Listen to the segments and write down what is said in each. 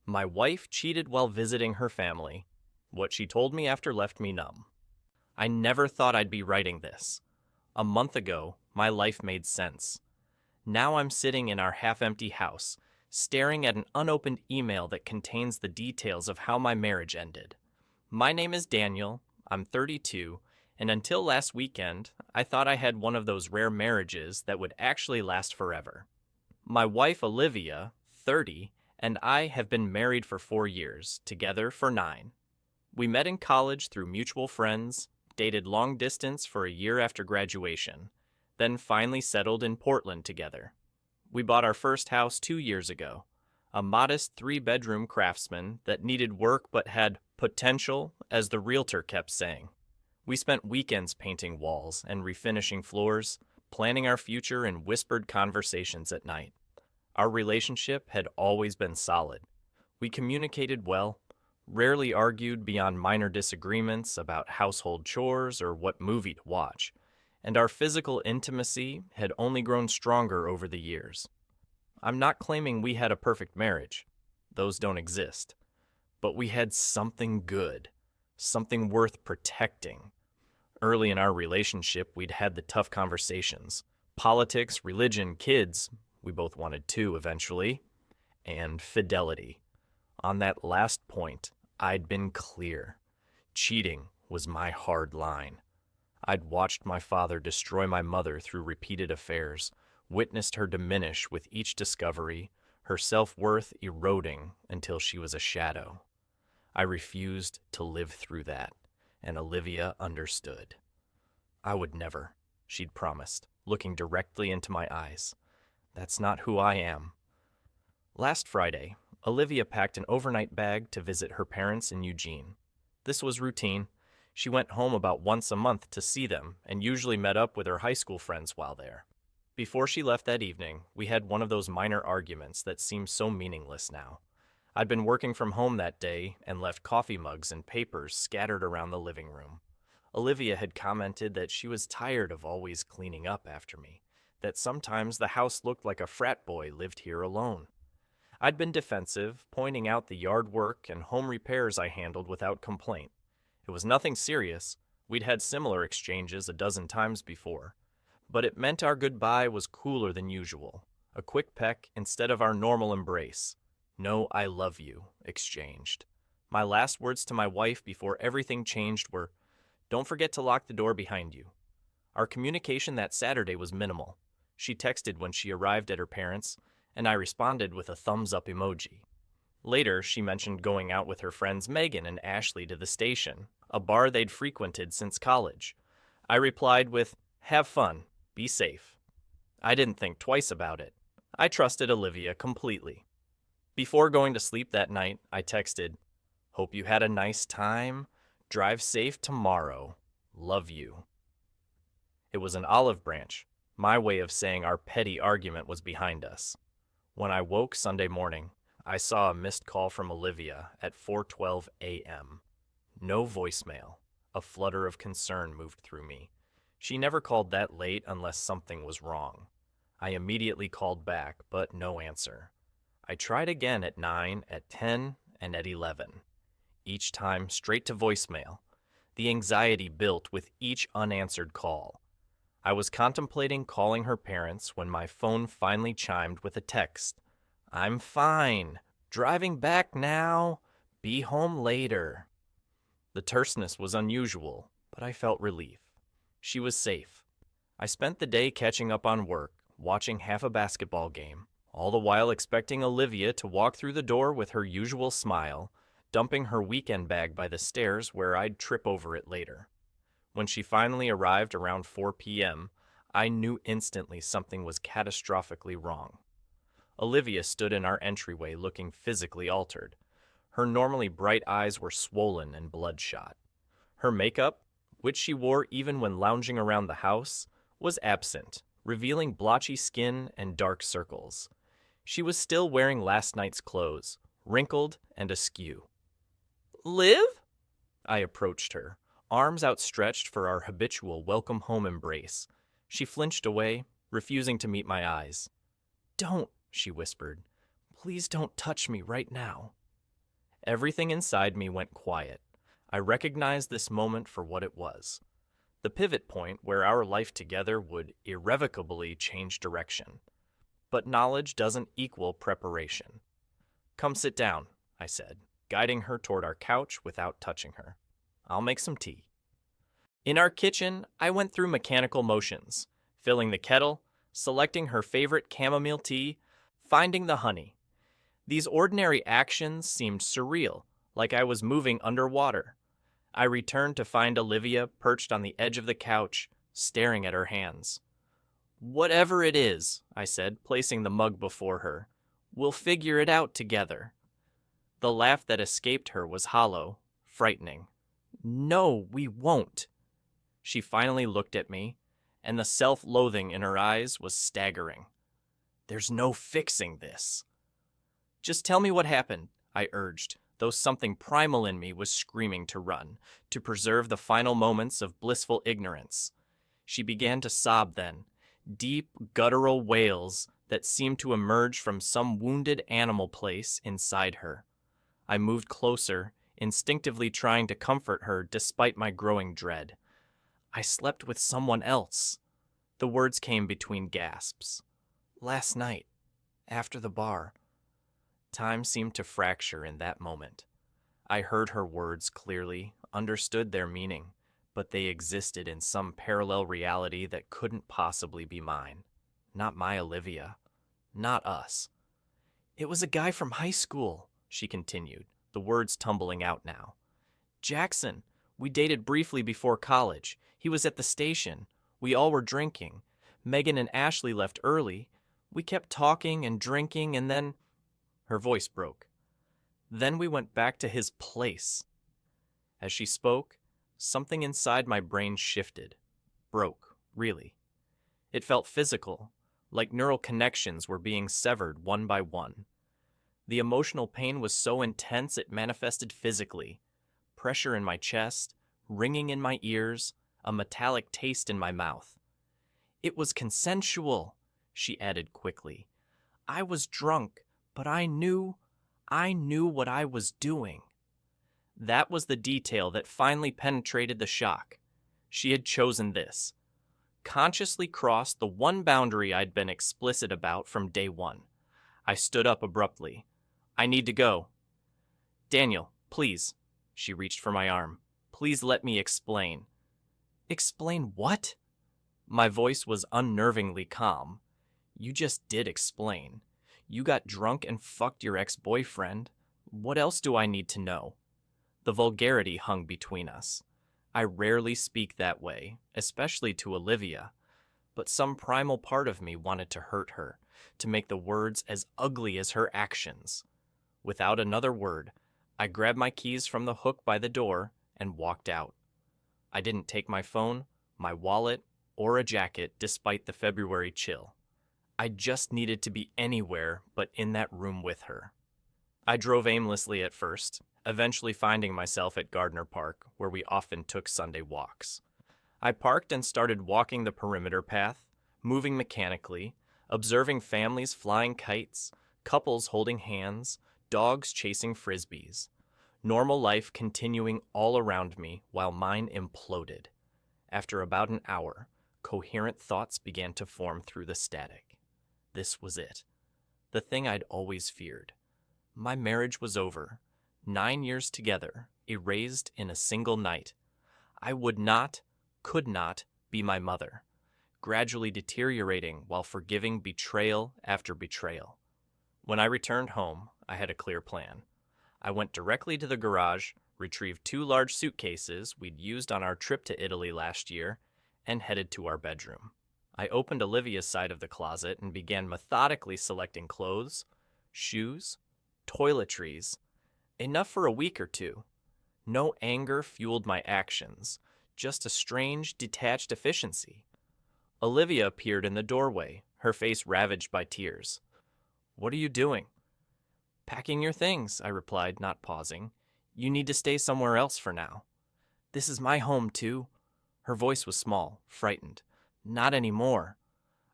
My wife cheated while visiting her family. What she told me after left me numb. I never thought I'd be writing this. A month ago, my life made sense. Now I'm sitting in our half-empty house, staring at an unopened email that contains the details of how my marriage ended. My name is Daniel, I'm 32, and until last weekend, I thought I had one of those rare marriages that would actually last forever. My wife Olivia, 30, and I have been married for 4 years, together for 9. We met in college through mutual friends, dated long distance for a year after graduation, then finally settled in Portland together. We bought our first house 2 years ago, a modest 3-bedroom craftsman that needed work but had potential, as the realtor kept saying. We spent weekends painting walls and refinishing floors, planning our future in whispered conversations at night. Our relationship had always been solid. We communicated well, rarely argued beyond minor disagreements about household chores or what movie to watch, and our physical intimacy had only grown stronger over the years. I'm not claiming we had a perfect marriage. Those don't exist. But we had something good, something worth protecting. Early in our relationship, we'd had the tough conversations. Politics, religion, kids, we both wanted 2 eventually, and fidelity. On that last point, I'd been clear. Cheating was my hard line. I'd watched my father destroy my mother through repeated affairs, witnessed her diminish with each discovery, her self-worth eroding until she was a shadow. I refused to live through that, and Olivia understood. I would never, she'd promised, looking directly into my eyes. That's not who I am. Last Friday, Olivia packed an overnight bag to visit her parents in Eugene. This was routine. She went home about once a month to see them and usually met up with her high school friends while there. Before she left that evening, we had one of those minor arguments that seem so meaningless now. I'd been working from home that day and left coffee mugs and papers scattered around the living room. Olivia had commented that she was tired of always cleaning up after me, that sometimes the house looked like a frat boy lived here alone. I'd been defensive, pointing out the yard work and home repairs I handled without complaint. It was nothing serious. We'd had similar exchanges a dozen times before. But it meant our goodbye was cooler than usual. A quick peck instead of our normal embrace. No "I love you" exchanged. My last words to my wife before everything changed were, "Don't forget to lock the door behind you." Our communication that Saturday was minimal. She texted when she arrived at her parents', and I responded with a thumbs-up emoji. Later, she mentioned going out with her friends Megan and Ashley to the station, a bar they'd frequented since college. I replied with, "Have fun, be safe." I didn't think twice about it. I trusted Olivia completely. Before going to sleep that night, I texted, "Hope you had a nice time. Drive safe tomorrow. Love you." It was an olive branch, my way of saying our petty argument was behind us. When I woke Sunday morning, I saw a missed call from Olivia at 4:12 a.m. No voicemail. A flutter of concern moved through me. She never called that late unless something was wrong. I immediately called back, but no answer. I tried again at 9, at 10, and at 11. Each time straight to voicemail. The anxiety built with each unanswered call. I was contemplating calling her parents when my phone finally chimed with a text. "I'm fine. Driving back now. Be home later." The terseness was unusual, but I felt relief. She was safe. I spent the day catching up on work, watching half a basketball game, all the while expecting Olivia to walk through the door with her usual smile, dumping her weekend bag by the stairs where I'd trip over it later. When she finally arrived around 4 p.m., I knew instantly something was catastrophically wrong. Olivia stood in our entryway looking physically altered. Her normally bright eyes were swollen and bloodshot. Her makeup, which she wore even when lounging around the house, was absent, revealing blotchy skin and dark circles. She was still wearing last night's clothes, wrinkled and askew. "Liv?" I approached her, arms outstretched for our habitual welcome home embrace. She flinched away, refusing to meet my eyes. "Don't," she whispered. "Please don't touch me right now." Everything inside me went quiet. I recognized this moment for what it was. The pivot point where our life together would irrevocably change direction. But knowledge doesn't equal preparation. "Come sit down," I said, guiding her toward our couch without touching her. "I'll make some tea." In our kitchen, I went through mechanical motions, filling the kettle, selecting her favorite chamomile tea, finding the honey. These ordinary actions seemed surreal, like I was moving underwater. I returned to find Olivia perched on the edge of the couch, staring at her hands. "Whatever it is," I said, placing the mug before her, "we'll figure it out together." The laugh that escaped her was hollow, frightening. "No, we won't." She finally looked at me, and the self-loathing in her eyes was staggering. "There's no fixing this." "Just tell me what happened," I urged, though something primal in me was screaming to run, to preserve the final moments of blissful ignorance. She began to sob then, deep, guttural wails that seemed to emerge from some wounded animal place inside her. I moved closer, instinctively trying to comfort her despite my growing dread. "I slept with someone else." The words came between gasps. "Last night, after the bar." Time seemed to fracture in that moment. I heard her words clearly, understood their meaning, but they existed in some parallel reality that couldn't possibly be mine. Not my Olivia. Not us. "It was a guy from high school," she continued, the words tumbling out now. "Jackson. We dated briefly before college. He was at the station. We all were drinking. Megan and Ashley left early. We kept talking and drinking, and then—" Her voice broke. "Then we went back to his place." As she spoke, something inside my brain shifted. Broke, really. It felt physical, like neural connections were being severed one by one. The emotional pain was so intense it manifested physically. Pressure in my chest, ringing in my ears, a metallic taste in my mouth. "It was consensual," she added quickly. "I was drunk, but I knew what I was doing." That was the detail that finally penetrated the shock. She had chosen this. Consciously crossed the one boundary I'd been explicit about from day one. I stood up abruptly. "I need to go." "Daniel, please." She reached for my arm. "Please let me explain." "Explain what?" My voice was unnervingly calm. "You just did explain. You got drunk and fucked your ex-boyfriend. What else do I need to know?" The vulgarity hung between us. I rarely speak that way, especially to Olivia, but some primal part of me wanted to hurt her, to make the words as ugly as her actions. Without another word, I grabbed my keys from the hook by the door and walked out. I didn't take my phone, my wallet, or a jacket despite the February chill. I just needed to be anywhere but in that room with her. I drove aimlessly at first, eventually finding myself at Gardner Park, where we often took Sunday walks. I parked and started walking the perimeter path, moving mechanically, observing families flying kites, couples holding hands, dogs chasing frisbees. Normal life continuing all around me while mine imploded. After about an hour, coherent thoughts began to form through the static. This was it. The thing I'd always feared. My marriage was over. 9 years together, erased in a single night. I would not, could not, be my mother, gradually deteriorating while forgiving betrayal after betrayal. When I returned home, I had a clear plan. I went directly to the garage, retrieved 2 large suitcases we'd used on our trip to Italy last year, and headed to our bedroom. I opened Olivia's side of the closet and began methodically selecting clothes, shoes, toiletries, enough for a week or two. No anger fueled my actions, just a strange, detached efficiency. Olivia appeared in the doorway, her face ravaged by tears. "What are you doing?" "Packing your things," I replied, not pausing. "You need to stay somewhere else for now." "This is my home, too." Her voice was small, frightened. "Not anymore."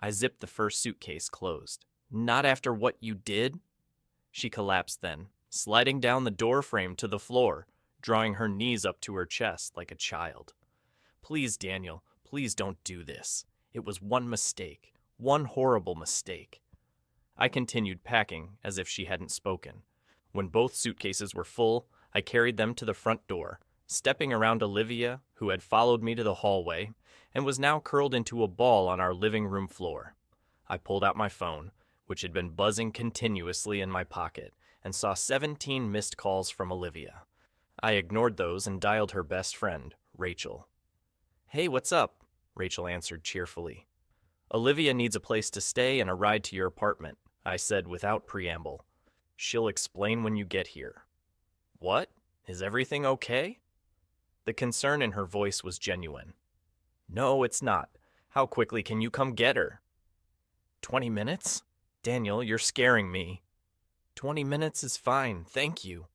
I zipped the first suitcase closed. "Not after what you did?" She collapsed then, sliding down the door frame to the floor, drawing her knees up to her chest like a child. Please, Daniel, please don't do this. It was one mistake, one horrible mistake. I continued packing as if she hadn't spoken. When both suitcases were full, I carried them to the front door, stepping around Olivia, who had followed me to the hallway, and was now curled into a ball on our living room floor. I pulled out my phone, which had been buzzing continuously in my pocket, and saw 17 missed calls from Olivia. I ignored those and dialed her best friend, Rachel. "Hey, what's up?" Rachel answered cheerfully. "Olivia needs a place to stay and a ride to your apartment," I said without preamble. "She'll explain when you get here." "What? Is everything okay?" The concern in her voice was genuine. "No, it's not. How quickly can you come get her?" 20 minutes? Daniel, you're scaring me." 20 minutes is fine, thank you."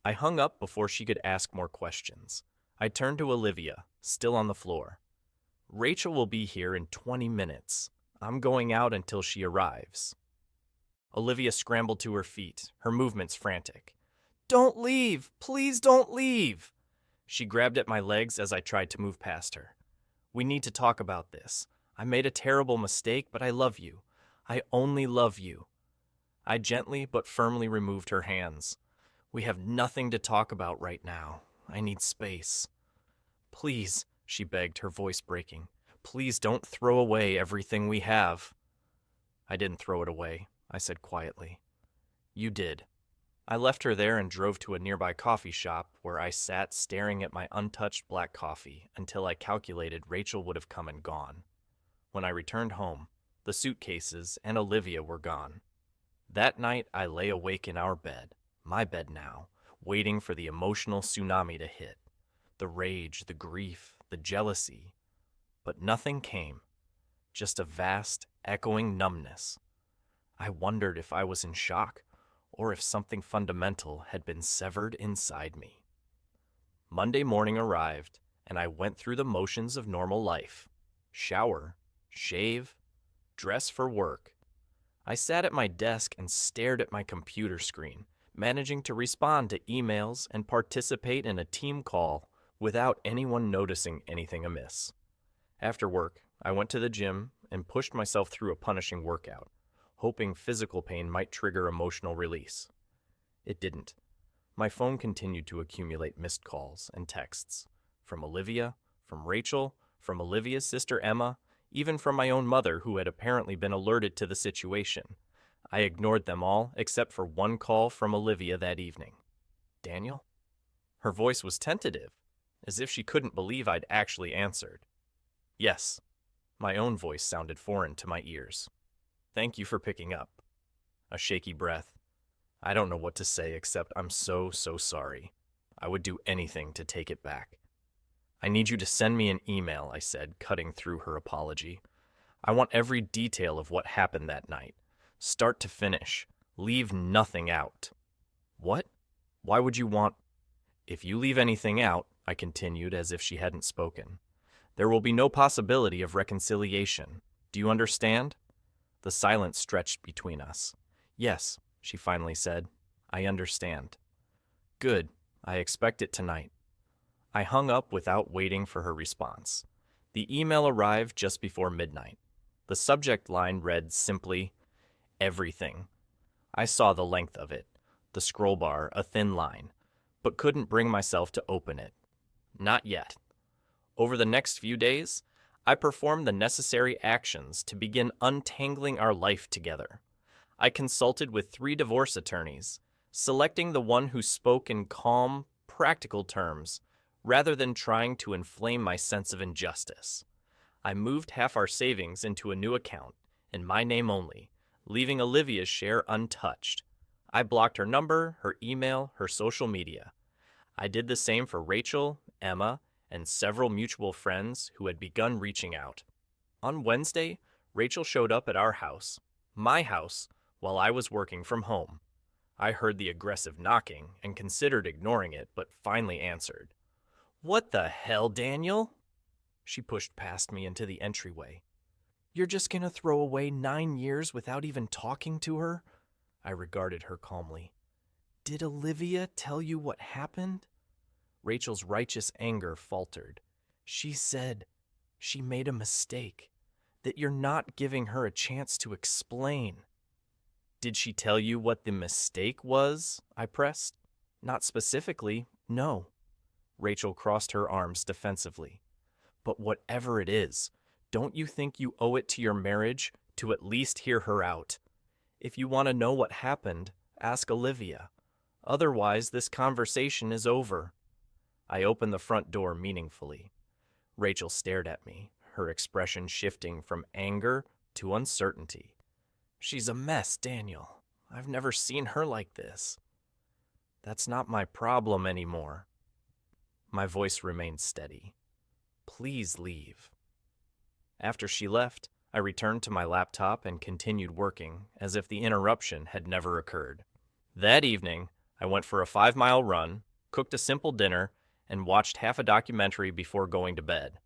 I hung up before she could ask more questions. I turned to Olivia, still on the floor. "Rachel will be here in 20 minutes. I'm going out until she arrives." Olivia scrambled to her feet, her movements frantic. "Don't leave! Please don't leave!" She grabbed at my legs as I tried to move past her. "We need to talk about this. I made a terrible mistake, but I love you. I only love you." I gently but firmly removed her hands. "We have nothing to talk about right now. I need space." "Please," she begged, her voice breaking. "Please don't throw away everything we have." "I didn't throw it away," I said quietly. "You did." I left her there and drove to a nearby coffee shop where I sat staring at my untouched black coffee until I calculated Rachel would have come and gone. When I returned home, the suitcases and Olivia were gone. That night, I lay awake in our bed, my bed now, waiting for the emotional tsunami to hit. The rage, the grief, the jealousy. But nothing came. Just a vast, echoing numbness. I wondered if I was in shock, or if something fundamental had been severed inside me. Monday morning arrived, and I went through the motions of normal life. Shower, shave, dress for work. I sat at my desk and stared at my computer screen, managing to respond to emails and participate in a team call without anyone noticing anything amiss. After work, I went to the gym and pushed myself through a punishing workout, hoping physical pain might trigger emotional release. It didn't. My phone continued to accumulate missed calls and texts from Olivia, from Rachel, from Olivia's sister Emma, even from my own mother, who had apparently been alerted to the situation. I ignored them all except for one call from Olivia that evening. "Daniel?" Her voice was tentative, as if she couldn't believe I'd actually answered. "Yes." My own voice sounded foreign to my ears. "Thank you for picking up." A shaky breath. "I don't know what to say except I'm so sorry. I would do anything to take it back." "I need you to send me an email," I said, cutting through her apology. "I want every detail of what happened that night. Start to finish. Leave nothing out." "What? Why would you want—" "If you leave anything out," I continued as if she hadn't spoken, "there will be no possibility of reconciliation. Do you understand?" The silence stretched between us. "Yes," she finally said. "I understand." "Good. I expect it tonight." I hung up without waiting for her response. The email arrived just before midnight. The subject line read simply, "Everything." I saw the length of it, the scroll bar a thin line, but couldn't bring myself to open it. Not yet. Over the next few days, I performed the necessary actions to begin untangling our life together. I consulted with 3 divorce attorneys, selecting the one who spoke in calm, practical terms, rather than trying to inflame my sense of injustice. I moved half our savings into a new account, in my name only, leaving Olivia's share untouched. I blocked her number, her email, her social media. I did the same for Rachel, Emma, and several mutual friends who had begun reaching out. On Wednesday, Rachel showed up at our house, my house, while I was working from home. I heard the aggressive knocking and considered ignoring it, but finally answered. "What the hell, Daniel?" She pushed past me into the entryway. "You're just gonna throw away 9 years without even talking to her?" I regarded her calmly. Did Olivia tell you what happened? Rachel's righteous anger faltered. She said she made a mistake, that you're not giving her a chance to explain. Did she tell you what the mistake was? I pressed. Not specifically, no. Rachel crossed her arms defensively. But whatever it is, don't you think you owe it to your marriage to at least hear her out? If you want to know what happened, ask Olivia. Otherwise, this conversation is over. I opened the front door meaningfully. Rachel stared at me, her expression shifting from anger to uncertainty. She's a mess, Daniel. I've never seen her like this. That's not my problem anymore. My voice remained steady. Please leave. After she left, I returned to my laptop and continued working as if the interruption had never occurred. That evening, I went for a 5-mile run, cooked a simple dinner, and watched half a documentary before going to bed.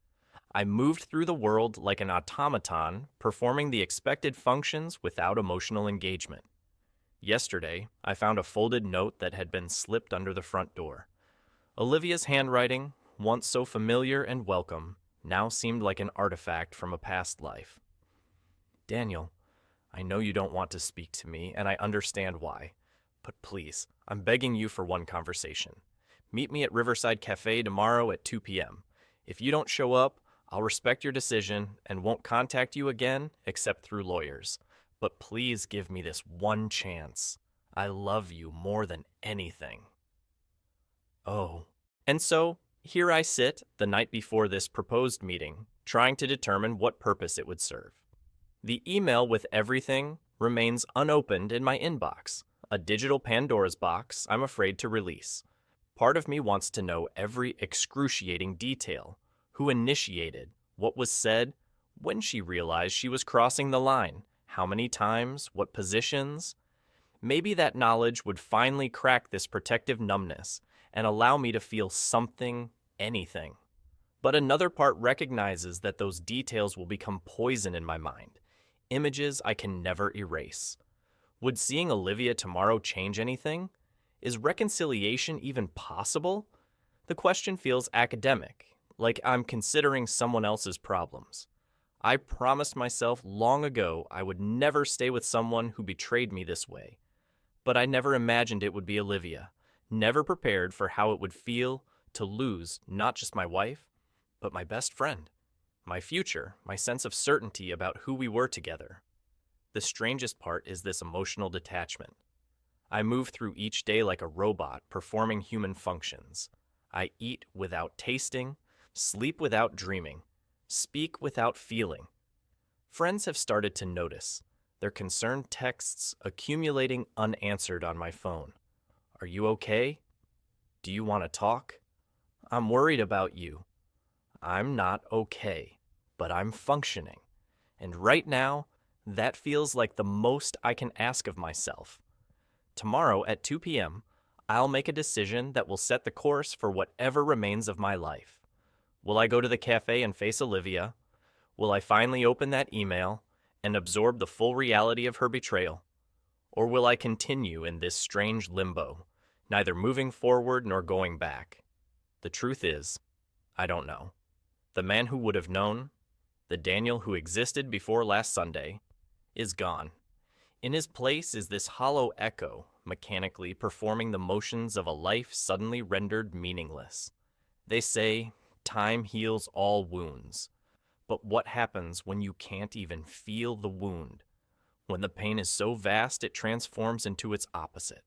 I moved through the world like an automaton, performing the expected functions without emotional engagement. Yesterday, I found a folded note that had been slipped under the front door. Olivia's handwriting, once so familiar and welcome, now seemed like an artifact from a past life. Daniel, I know you don't want to speak to me, and I understand why. But please, I'm begging you for one conversation. Meet me at Riverside Cafe tomorrow at 2 p.m. If you don't show up, I'll respect your decision and won't contact you again except through lawyers. But please give me this one chance. I love you more than anything. Oh. And so, here I sit, the night before this proposed meeting, trying to determine what purpose it would serve. The email with everything remains unopened in my inbox, a digital Pandora's box I'm afraid to release. Part of me wants to know every excruciating detail. Who initiated? What was said? When she realized she was crossing the line? How many times? What positions? Maybe that knowledge would finally crack this protective numbness and allow me to feel something, anything. But another part recognizes that those details will become poison in my mind, images I can never erase. Would seeing Olivia tomorrow change anything? Is reconciliation even possible? The question feels academic, like I'm considering someone else's problems. I promised myself long ago I would never stay with someone who betrayed me this way. But I never imagined it would be Olivia, never prepared for how it would feel to lose not just my wife, but my best friend, my future, my sense of certainty about who we were together. The strangest part is this emotional detachment. I move through each day like a robot performing human functions. I eat without tasting, sleep without dreaming, speak without feeling. Friends have started to notice, their concerned texts accumulating unanswered on my phone. Are you okay? Do you want to talk? I'm worried about you. I'm not okay, but I'm functioning. And right now, that feels like the most I can ask of myself. Tomorrow at 2 p.m., I'll make a decision that will set the course for whatever remains of my life. Will I go to the cafe and face Olivia? Will I finally open that email and absorb the full reality of her betrayal? Or will I continue in this strange limbo, neither moving forward nor going back? The truth is, I don't know. The man who would have known, the Daniel who existed before last Sunday, is gone. In his place is this hollow echo, mechanically performing the motions of a life suddenly rendered meaningless. They say, time heals all wounds. But what happens when you can't even feel the wound? When the pain is so vast it transforms into its opposite,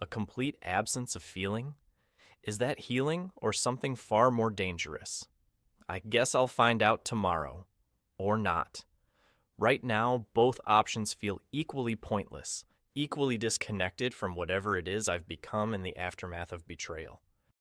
a complete absence of feeling? Is that healing or something far more dangerous? I guess I'll find out tomorrow. Or not. Right now, both options feel equally pointless, equally disconnected from whatever it is I've become in the aftermath of betrayal.